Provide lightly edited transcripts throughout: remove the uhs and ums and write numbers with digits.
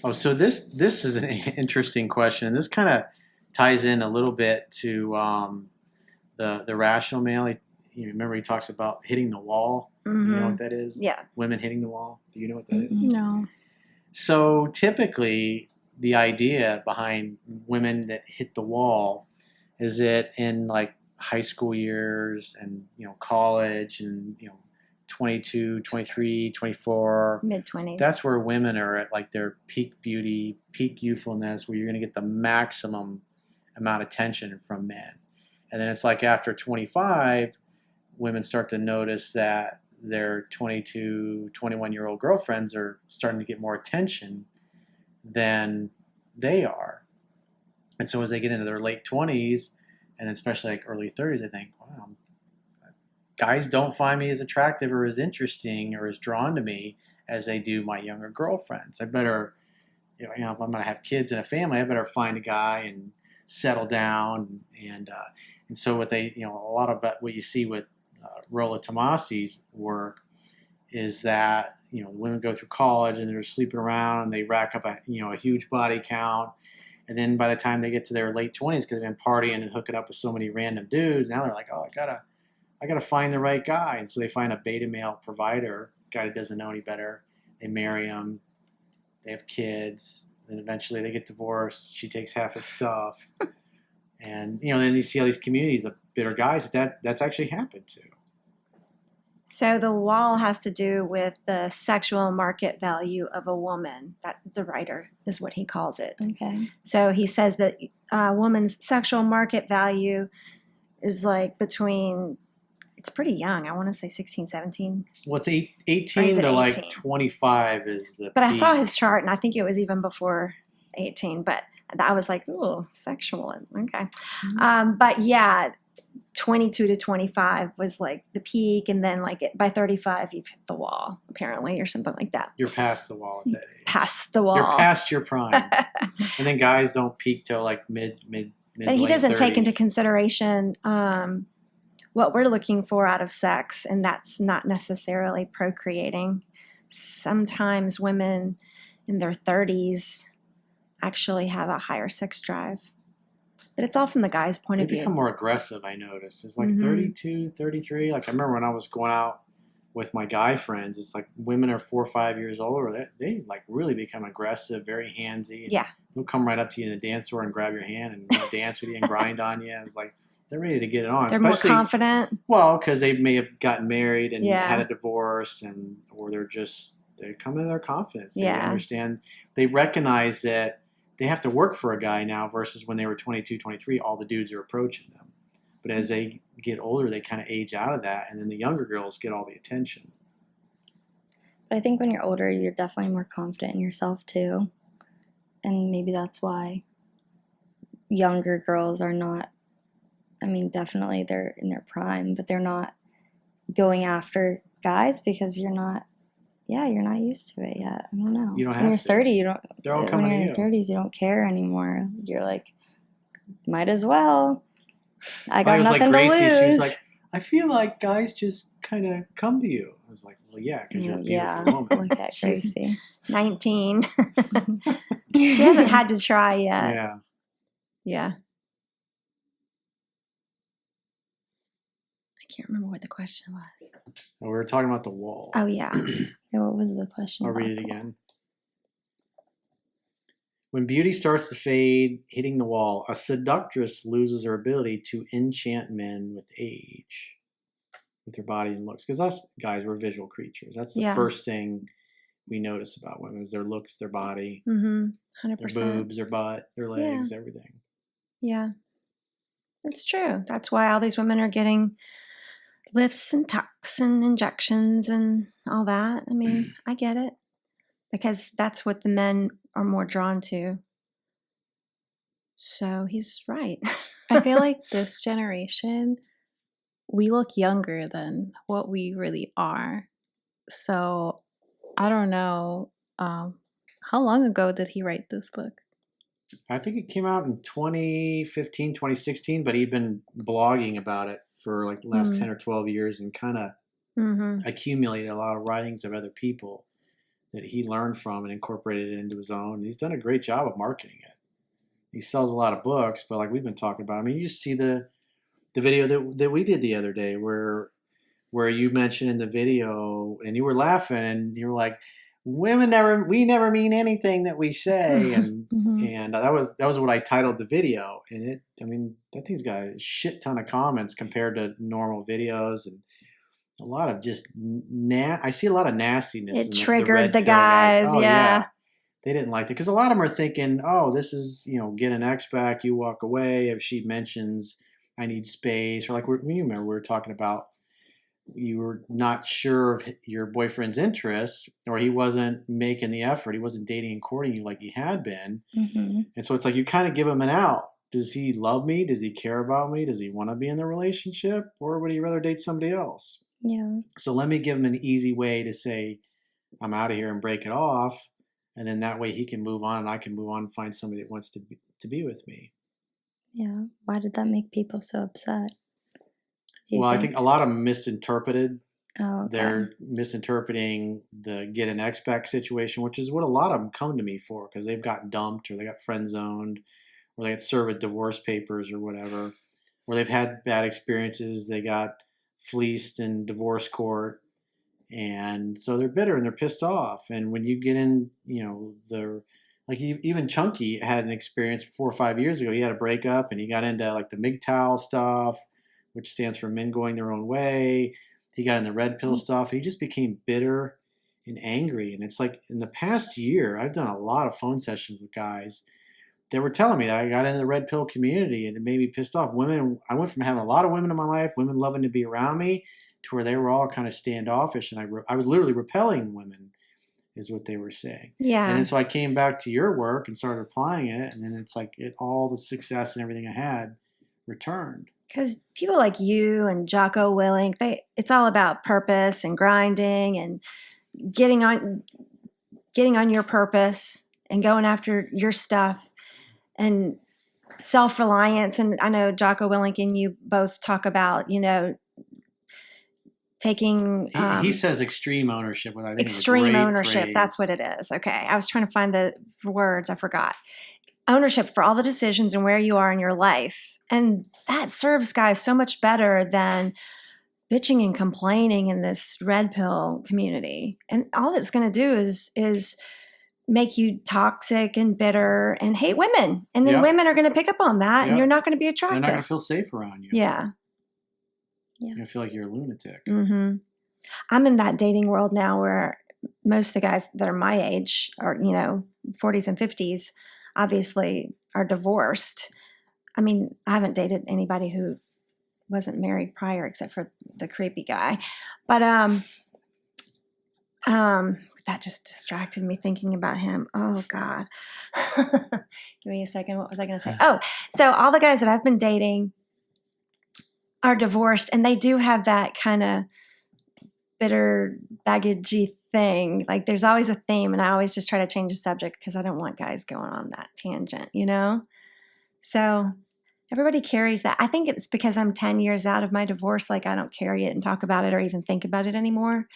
Oh, so this is an interesting question. This kind of ties in a little bit to the rational male. You remember he talks about hitting the wall. Do you know Mm-hmm. what that is? Yeah. Women hitting the wall. Do you know what that is? No. So typically, the idea behind women that hit the wall is that in like high school years and college and 22, 23, 24, Mid-20s. that's where women are at like their peak beauty, peak youthfulness, where you're going to get the maximum amount of attention from men. And then it's like after 25, women start to notice that their 22, 21-year-old girlfriends are starting to get more attention than they are. And so as they get into their late 20s and especially like early 30s, they think, wow, guys don't find me as attractive or as interesting or as drawn to me as they do my younger girlfriends. I better, if I'm going to have kids and a family, I better find a guy and settle down. And so what they, a lot of what you see with Rolla Tomasi's work is that women go through college and they're sleeping around and they rack up a huge body count, and then by the time they get to their late 20s, because they've been partying and hooking up with so many random dudes, now they're like, oh, I gotta find the right guy, and so they find a beta male provider, guy that doesn't know any better. They marry him, they have kids, then eventually they get divorced. She takes half his stuff, and then you see all these communities of bitter guys that's actually happened to. So the wall has to do with the sexual market value of a woman. That the writer is what he calls it. Okay. So he says that a woman's sexual market value is like between, it's pretty young. I want to say 16, 17. Well, it's Or 18 is it to like 18? 25 is the But I peak. saw his chart, and I think it was even before 18. But I was like, ooh, sexual. Okay. But yeah, 22 to 25 was like the peak, and then like by 35 you've hit the wall apparently, or something like that. You're past the wall at that age. Past the wall. You're past your prime. And then guys don't peak till like mid But he late doesn't 30s. take into consideration what we're looking for out of sex, and that's not necessarily procreating. Sometimes women in their 30s actually have a higher sex drive, but it's all from the guy's point They of view. become more aggressive, I noticed. It's like Mhm. 32, 33. Like I remember when I was going out with my guy friends, it's like women are 4 or 5 years older. They like really become aggressive, very handsy. Yeah. They'll come right up to you in the dance floor and grab your hand and dance with you and grind on you. It's like they're ready to get it on. They're more Especially, confident. well, because they may have gotten married and Yeah. had a divorce, or they come in their confidence. They Yeah. understand. They recognize that they have to work for a guy now versus when they were 22, 23, all the dudes are approaching them. But as they get older, they kind of age out of that, and then the younger girls get all the attention. But I think when you're older, you're definitely more confident in yourself too. And maybe that's why younger girls are not, I mean, definitely they're in their prime, but they're not going after guys because you're not used to it yet. I don't know. You don't when have you're to. 30, you don't. They're all when coming you're to in you. your 30s, you don't care anymore. You're like, might as well. I I got was like nothing Gracie. to lose. She was like, I feel like guys just kind of come to you. I was like, well, yeah, because you're a beautiful yeah, woman. look at She's- Gracie. 19. She hasn't had to try yet. Yeah. Yeah. I can't remember what the question was. And we were talking about the wall. Oh, yeah. Yeah, what was the question? I'll read about it that? again. When beauty starts to fade, hitting the wall, a seductress loses her ability to enchant men with age, with her body and looks. Because us guys, we're visual creatures. That's the Yeah. first thing we notice about women is their looks, their body, Mm-hmm. their 100%. boobs, their butt, their legs, everything. Yeah. It's true. That's why all these women are getting lifts and tucks and injections and all that. I mean, I get it. Because that's what the men are more drawn to. So he's right. I feel like this generation, we look younger than what we really are. So I don't know. How long ago did he write this book? I think it came out in 2015, 2016, but he'd been blogging about it for like the last 10 or 12 years and kind of Mm-hmm. accumulated a lot of writings of other people that he learned from and incorporated it into his own. And he's done a great job of marketing it. He sells a lot of books, but like we've been talking about, I mean, you just see the video that we did the other day where you mentioned in the video and you were laughing and you were like, we never mean anything that we say. And Mhm. and that was what I titled the video. And that thing's got a shit ton of comments compared to normal videos, and a lot of just I see a lot of nastiness. It in triggered red the pill guys. guys, Oh yeah. they didn't like it because a lot of them are thinking, oh, this is, get an X back, you walk away. If she mentions I need space, or like you remember we were talking about, you were not sure of your boyfriend's interest, or he wasn't making the effort, he wasn't dating and courting you like he had been. Mhm. And so it's like you kind of give him an out. Does he love me? Does he care about me? Does he want to be in the relationship, or would he rather date somebody else? Yeah. So let me give him an easy way to say, I'm out of here, and break it off. And then that way he can move on and I can move on and find somebody that wants to be with me. Yeah. Why did that make people so upset? Do you Well, I think a lot of them misinterpreted. Oh, okay. They're misinterpreting the get an X back situation, which is what a lot of them come to me for, because they've got dumped or they got friend zoned or they got served divorce papers or whatever, or they've had bad experiences. They got fleeced in divorce court. And so they're bitter and they're pissed off. And when you get in, like even Chunky had an experience 4 or 5 years ago. He had a breakup and he got into like the MGTOW stuff, which stands for men going their own way. He got in the red pill stuff. He just became bitter and angry. And it's like in the past year, I've done a lot of phone sessions with guys that were telling me that I got into the red pill community and it made me pissed off. Women, I went from having a lot of women in my life, women loving to be around me, to where they were all kind of standoffish, and I was literally repelling women, is what they were saying. Yeah. And then so I came back to your work and started applying it, and then it's like all the success and everything I had returned. Because people like you and Jocko Willink, it's all about purpose and grinding and getting on your purpose and going after your stuff and self-reliance. And I know Jocko Willink and you both talk about, taking He says extreme ownership, which I think extreme is a great ownership. phrase. That's what it is. Okay. I was trying to find the words. I forgot. Ownership for all the decisions and where you are in your life. And that serves guys so much better than bitching and complaining in this red pill community. And all it's going to do is make you toxic and bitter and hate women. And then women are going to pick up on that and you're not going to be attractive. They're not going to feel safe around you. Yeah. You're going to feel like you're a lunatic. Mm-hmm. I'm in that dating world now where most of the guys that are my age are, 40s and 50s, obviously are divorced. I mean, I haven't dated anybody who wasn't married prior except for the creepy guy. But that just distracted me thinking about him. Oh, God. Give me a second. What was I going to say? Oh, so all the guys that I've been dating are divorced, and they do have that kind of bitter, baggagey thing. Like there's always a theme, and I always just try to change the subject because I don't want guys going on that tangent, So everybody carries that. I think it's because I'm 10 years out of my divorce. Like I don't carry it and talk about it or even think about it anymore.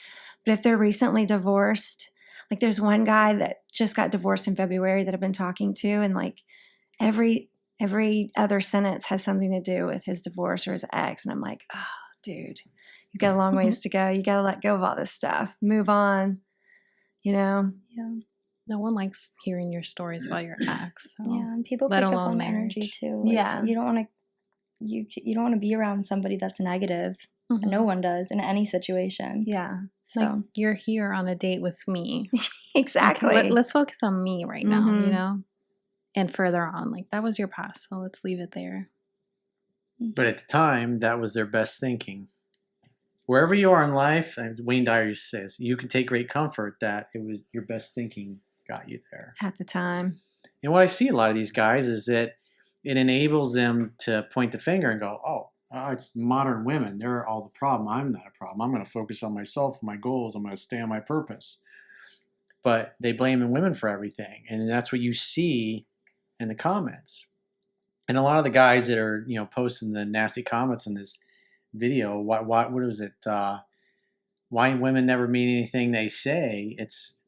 But if they're recently divorced, like there's one guy that just got divorced in February that I've been talking to, and like every other sentence has something to do with his divorce or his ex. And I'm like, oh, dude, you've got a long ways to go. You got to let go of all this stuff. Move on, Yeah. No one likes hearing your stories about your ex. So. Yeah, and people Let pick up alone on marriage. energy too. Yeah. You don't want to. You don't want to be around somebody that's negative. Mhm. No one does in any situation. Yeah, So Like you're here on a date with me. exactly. Let's focus on me right now, Mhm. and further on. Like that was your past, so let's leave it there. But at the time, that was their best thinking. Wherever you are in life, as Wayne Dyer says, you can take great comfort that it was your best thinking got you there. At the time. And what I see a lot of these guys is that it enables them to point the finger and go, oh, it's modern women. They're all the problem. I'm not a problem. I'm going to focus on myself and my goals. I'm going to stay on my purpose. But they blame women for everything. And that's what you see in the comments. And a lot of the guys that are, posting the nasty comments in this video, what was it? Why women never mean anything they say. It's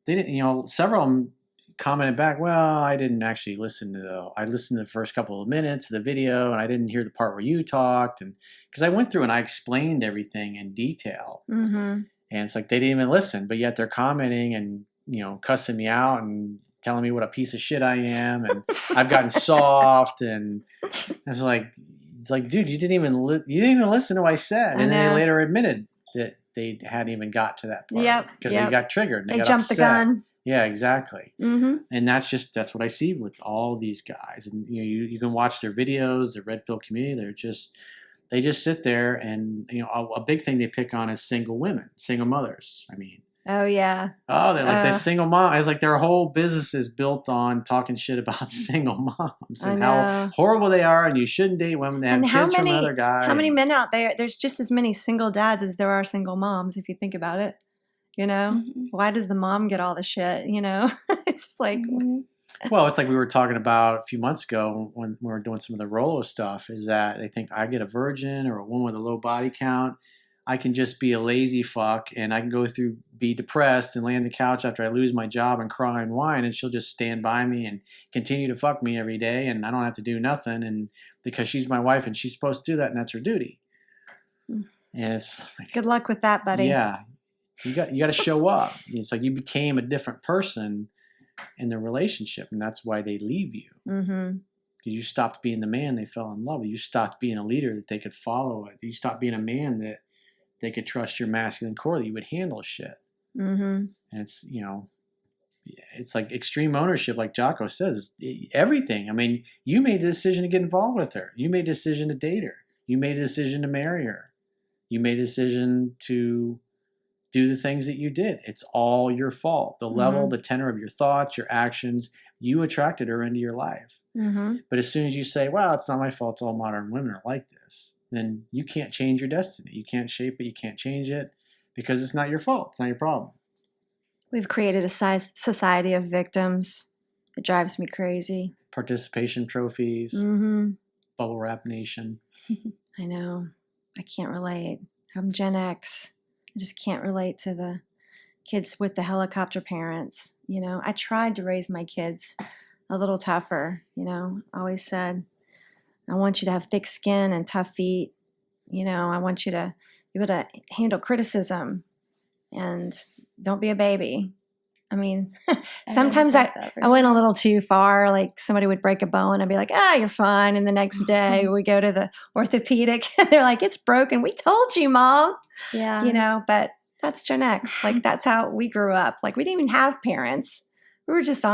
they didn't, several of them commented back, well, I didn't actually I listened to the first couple of minutes of the video and I didn't hear the part where you talked. And because I went through and I explained everything in detail. Mm-hmm. And it's like they didn't even listen, but yet they're commenting and, cussing me out and telling me what a piece of shit I am. And I've gotten soft. And I was like, it's like, dude, you didn't even listen to what I said. And then they later admitted that they hadn't even got to that part. Because they got triggered. And they got jumped upset. the gun. Yeah, exactly. Mm-hmm. And that's what I see with all these guys. And you can watch their videos, the red pill community. They just sit there and a big thing they pick on is single women, single mothers. I mean, oh yeah. Oh, they're like the single mom. It's like their whole business is built on talking shit about single moms and how horrible they are, and you shouldn't date women that have kids from another guy. How many men out there? There's just as many single dads as there are single moms, if you think about it. Why does the mom get all the shit? It's like. Mm-hmm. Well, it's like we were talking about a few months ago when we were doing some of the Rolo stuff, is that they think I get a virgin or a woman with a low body count. I can just be a lazy fuck and I can be depressed and lay on the couch after I lose my job and cry and whine, and she'll just stand by me and continue to fuck me every day and I don't have to do nothing, and because she's my wife and she's supposed to do that and that's her duty. And it's like, good luck with that, buddy. Yeah. You got to show up. It's like you became a different person in the relationship, and that's why they leave you. Mm-hmm. Because you stopped being the man they fell in love with. You stopped being a leader that they could follow. You stopped being a man that they could trust your masculine core, that you would handle shit. Mm-hmm. And it's, it's like extreme ownership, like Jocko says. Everything. I mean, you made the decision to get involved with her. You made a decision to date her. You made a decision to marry her. You made a decision to do the things that you did. It's all your fault. The level, the tenor of your thoughts, your actions, you attracted her into your life. Mm-hmm. But as soon as you say, well, it's not my fault, it's all modern women are like this, then you can't change your destiny. You can't shape it. You can't change it because it's not your fault. It's not your problem. We've created a society of victims. It drives me crazy. Participation trophies, bubble wrap nation. I know. I can't relate. I'm Gen X. I just can't relate to the kids with the helicopter parents. I tried to raise my kids a little tougher. I always said, I want you to have thick skin and tough feet. I want you to be able to handle criticism and don't be a baby. I mean, sometimes I went a little too far. Like somebody would break a bone. I'd be like, you're fine. And the next day we go to the orthopedic and they're like, it's broken. We told you, Mom. Yeah. But that's Gen X. Like that's how we grew up. Like we didn't even have parents. We were just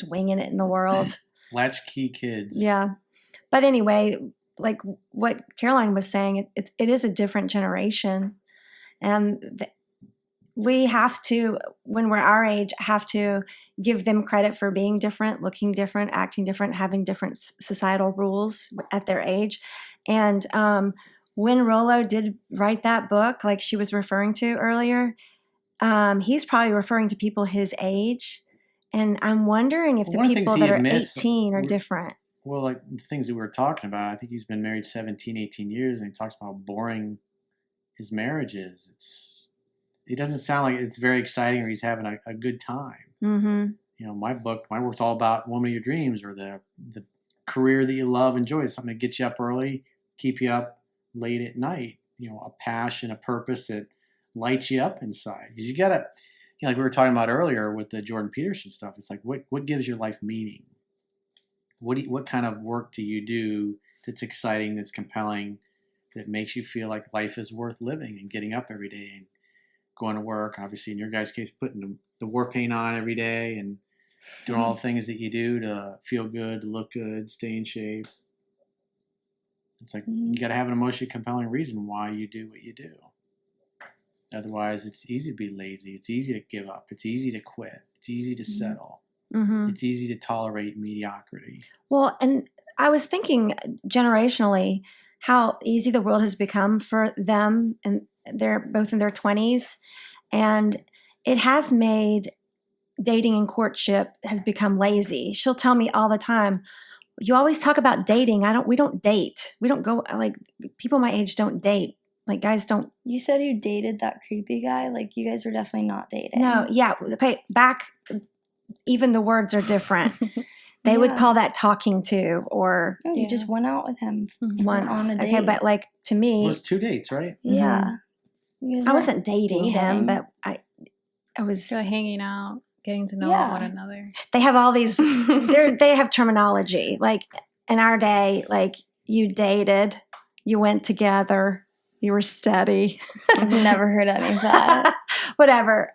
winging it in the world. Latchkey kids. Yeah. But anyway, like what Caroline was saying, it is a different generation. And we have to, when we're our age, have to give them credit for being different, looking different, acting different, having different societal rules at their age. And when Rollo did write that book, like she was referring to earlier, he's probably referring to people his age. And I'm wondering if the people that are 18 are different. Well, like the things that we were talking about, I think he's been married 17, 18 years, and he talks about how boring his marriage is. It doesn't sound like it's very exciting or he's having a good time. Mm-hmm. My work's all about woman of your dreams or the career that you love, enjoy. Something to get you up early, keep you up late at night. A passion, a purpose that lights you up inside. Because you got to, like we were talking about earlier with the Jordan Peterson stuff, it's like what gives your life meaning? What kind of work do you do that's exciting, that's compelling, that makes you feel like life is worth living and getting up every day and going to work, obviously in your guys' case, putting the war paint on every day and doing all the things that you do to feel good, to look good, stay in shape. It's like you got to have an emotionally compelling reason why you do what you do. Otherwise, it's easy to be lazy. It's easy to give up. It's easy to quit. It's easy to settle. Mm-hmm. It's easy to tolerate mediocrity. Well, and I was thinking generationally how easy the world has become for them, and they're both in their 20s, and it has made dating and courtship has become lazy. She'll tell me all the time, you always talk about dating. We don't date. We don't go, like people my age don't date. Like guys don't. You said you dated that creepy guy. Like you guys were definitely not dating. No, yeah, okay. Back, even the words are different. They would Yeah. call that talking to, or No, you just went out with him once. on a date. Okay, but like to It me, was 2 dates, right? Yeah. You guys I weren't wasn't dating him, but I was. So hanging out, getting to know Yeah. one another. They have all these. They have terminology. Like in our day, like you dated, you went together, you were steady. I've never heard any of that. Whatever.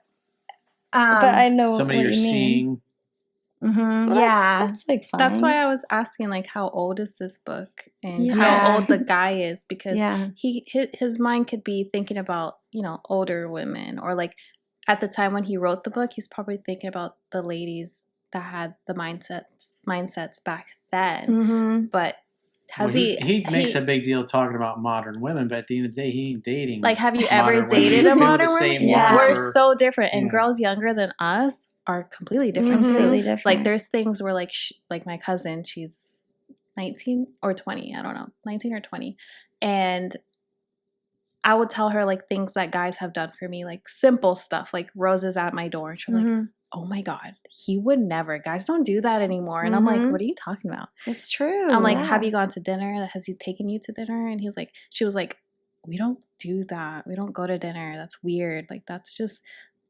But I know Somebody what you're you mean. seeing. Mhm, Well, yeah. That's like fun. That's why I was asking, like, how old is this book and Yeah. how old the guy is, because Yeah. his mind could be thinking about, you know, older women, or like at the time when he wrote the book, he's probably thinking about the ladies that had the mindsets back then. Mm-hmm. But has Well, he makes a big deal talking about modern women, but at the end of the day, he ain't dating. like, have you ever modern women. dated He's a been with modern the woman? same Yeah. woman We're for- so different, and Yeah. girls younger than us are completely different too. Completely different. Like there's things where like like my cousin, she's 19 or 20, I don't know, 19 or 20, and I would tell her like things that guys have done for me, like simple stuff, like roses at my door, and she's like, Mm-hmm. oh my god, he would never, guys don't do that anymore. And I'm like, Mhm. what are you talking about? It's true. I'm like, yeah. have you gone to dinner? Has he taken you to dinner? And she was like, we don't do that, we don't go to dinner, that's weird, like that's just,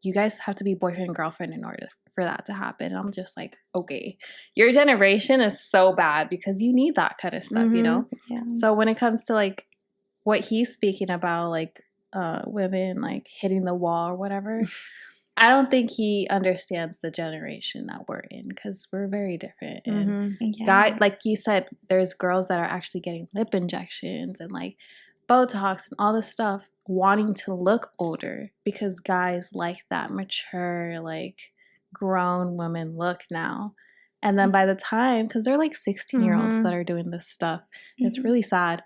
you guys have to be boyfriend and girlfriend in order for that to happen. And I'm just like, okay, your generation is so bad because you need that kind of stuff, you know? Yeah. So when it comes to like what he's speaking about, like women like hitting the wall or whatever, I don't think he understands the generation that we're in, because we're very different. And Mhm. Yeah. guy, like you said, there's girls that are actually getting lip injections and like Botox and all this stuff, wanting to look older because guys like that mature, like grown women look now. And then by the time, because they're like 16-year-olds Mhm. that are doing this stuff, and it's Mhm. really sad.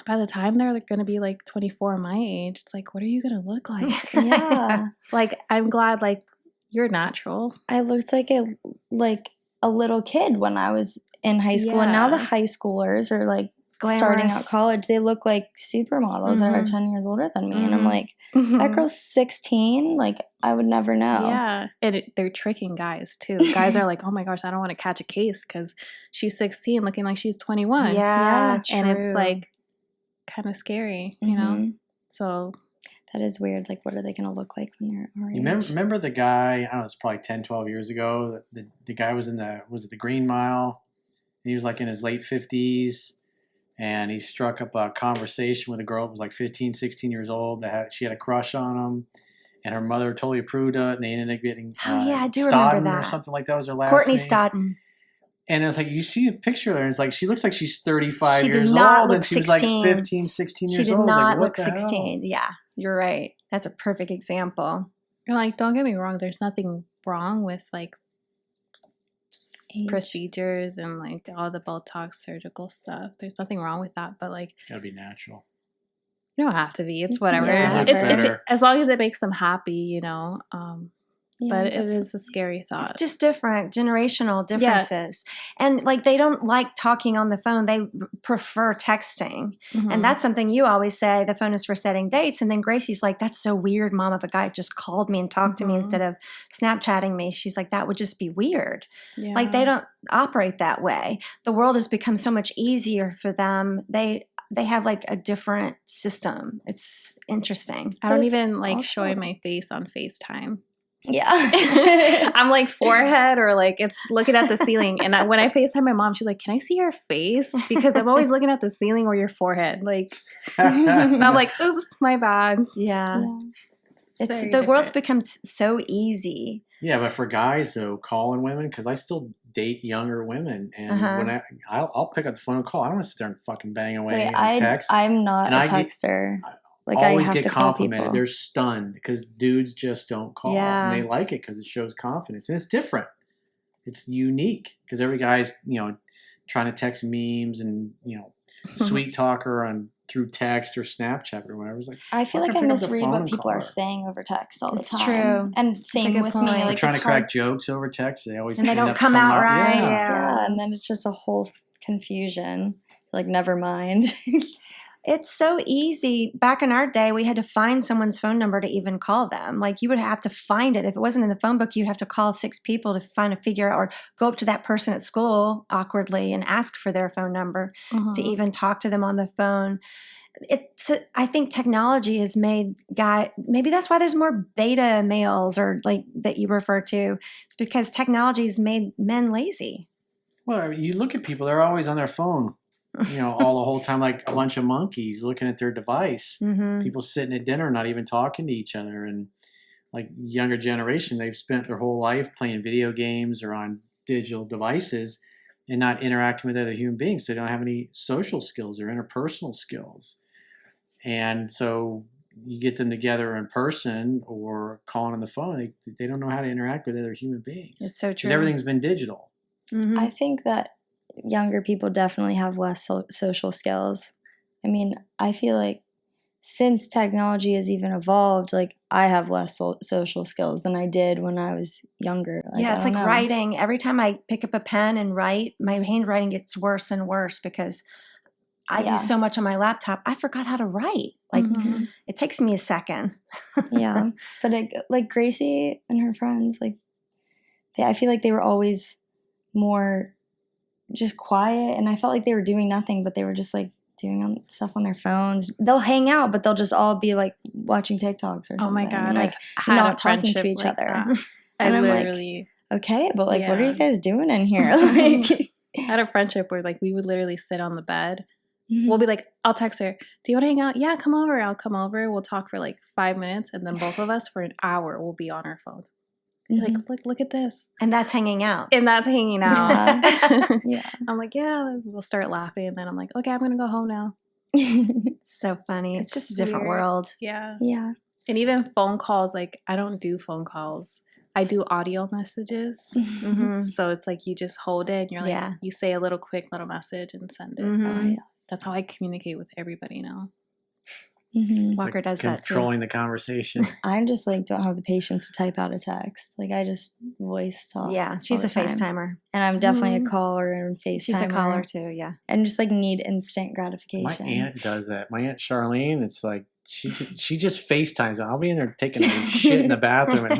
By the time they're like, going to be like 24 my age, it's like, what are you going to look like? Yeah. Like, I'm glad like you're natural. I looked like a little kid when I was in high school, and now the Yeah. high schoolers are like starting out Glamorous. college. They look like supermodels that are Mhm. 10 years older than me, and I'm Mhm. like, that girl's 16. Like, I would never know. Yeah, and they're tricking guys too. Guys are like, "Oh my gosh, I don't want to catch a case because she's 16, looking like she's 21." Yeah, and it's true. like kind of scary, you know. Mhm. So That is weird. Like, what are they going to look like when they're our age? You remember the guy, I don't know, it's probably 10, 12 years ago, the guy was was it the Green Mile? He was like in his late 50s, and he struck up a conversation with a girl who was like 15, 16 years old. She had a crush on him, and her mother totally approved of it, and they ended up getting Oh, yeah, I do remember Stodden or that. something like that was her last Courtney name. Stodden. And it's like, you see a picture of her, and it's like, she looks like she's 35 She did years not old, look and she was 16. like 15, 16 She years did old. It's not like, what look the hell? 16. Yeah, you're right. That's a perfect example. you're like, don't get me wrong. There's nothing wrong with like Age. procedures and like all the Botox surgical stuff. There's nothing wrong with that, but like, Gotta be natural. you don't have to be. It's whatever. Yeah. Looks It's better. as long as it makes them happy, you know. Yeah, But it definitely. is a scary thought. It's just different, generational differences. And like they don't like talking on the phone. They prefer texting. Mhm. And that's something you always say, the phone is for setting dates. And then Gracie's like, that's so weird, Mom, if a guy just called me and talked to me Mhm. instead of Snapchatting me. She's like, that would just be weird. Yeah. Like they don't operate that way. The world has become so much easier for them. They have like a different system. It's interesting. I don't But it's even like also- showing my face on FaceTime. Yeah. I'm like forehead or like it's looking at the ceiling. And when I FaceTime my mom, she's like, can I see your face? Because I'm always looking at the ceiling or your forehead. Like, and I'm like, oops, my bad. Yeah. Yeah. It's Very the world's different. become so easy. Yeah, but for guys though, calling women, because I still date younger women, and Uh-huh. when I'll pick up the phone and call. I don't want to sit there and fucking bang away Wait, and text. I'm not And a I get- texter. Like, I always have get to call complimented. people. They're stunned because dudes just don't call, Yeah. and they like it because it shows confidence, and it's different. It's unique because every guy's trying to text memes and sweet talk her on through text or Snapchat or whatever. It's like, I feel like fucking I pick up the misread phone what and people call are her. saying over text all It's the time. true. And a same good with point. me. They're Like, trying to it's crack hard. jokes over text. They always And they end don't up come coming out right. Yeah. Yeah. Yeah, and then it's just a whole confusion. Like, never mind. It's so easy. Back in our day, we had to find someone's phone number to even call them. Like you would have to find it. If it wasn't in the phone book, you'd have to call 6 people to figure out, or go up to that person at school awkwardly and ask for their phone number to even talk to them on the phone. I think technology has made maybe that's why there's more beta males, or like that you refer to. It's because technology has made men lazy. Well, I mean, you look at people; they're always on their phone. All the whole time, like a bunch of monkeys looking at their device. People sitting at dinner, not even talking to each other. And like younger generation, they've spent their whole life playing video games or on digital devices and not interacting with other human beings. They don't have any social skills or interpersonal skills. And so you get them together in person or calling on the phone, they don't know how to interact with other human beings. It's so true. Because everything's been digital. I think that younger people definitely have less social skills. I mean, I feel like since technology has even evolved, like I have less social skills than I did when I was younger. Like, it's like writing. Every time I pick up a pen and write, my handwriting gets worse and worse because I do so much on my laptop. I forgot how to write. Like it takes me a second. Yeah, but like Gracie and her friends, like I feel like they were always more just quiet, and I felt like they were doing nothing, but they were just like doing stuff on their phones. They'll hang out, but they'll just all be like watching TikToks or something. Oh my God, and, like not talking to each other. And I'm literally, like, okay, but like, what are you guys doing in here? Like, I had a friendship where like we would literally sit on the bed. We'll be like, I'll text her, do you want to hang out? Yeah, come over. I'll come over. We'll talk for like 5 minutes, and then both of us for an hour will be on our phones. Like, look at this. And that's hanging out. And that's hanging out. Yeah. I'm like, yeah, we'll start laughing. And then I'm like, okay, I'm going to go home now. So funny. It's just a different weird. world. Yeah. Yeah. And even phone calls, like I don't do phone calls. I do audio messages. So it's like you just hold it and you're like, you say a little quick little message and send it. That's how I communicate with everybody now. Walker like does that too. Controlling the conversation. I just like don't have the patience to type out a text. Like I just voice talk. Yeah, she's a FaceTimer. And I'm definitely a caller and FaceTimer. She's a caller too, yeah. And just like need instant gratification. My aunt does that. My Aunt Charlene, it's like she just FaceTimes. I'll be in there taking a shit in the bathroom and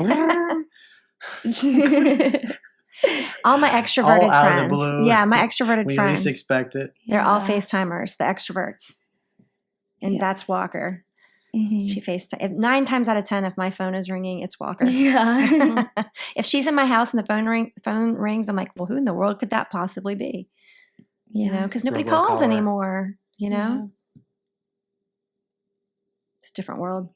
all my extroverted all out friends. of the blue. Yeah, my extroverted when friends. You least expect it. They're all FaceTimers, the extroverts. And that's Walker. She FaceTime. 9 times out of 10, if my phone is ringing, it's Walker. Yeah. If she's in my house and the phone rings, I'm like, well, who in the world could that possibly be? Yeah. You know, because nobody calls anymore, you know? It's a different world.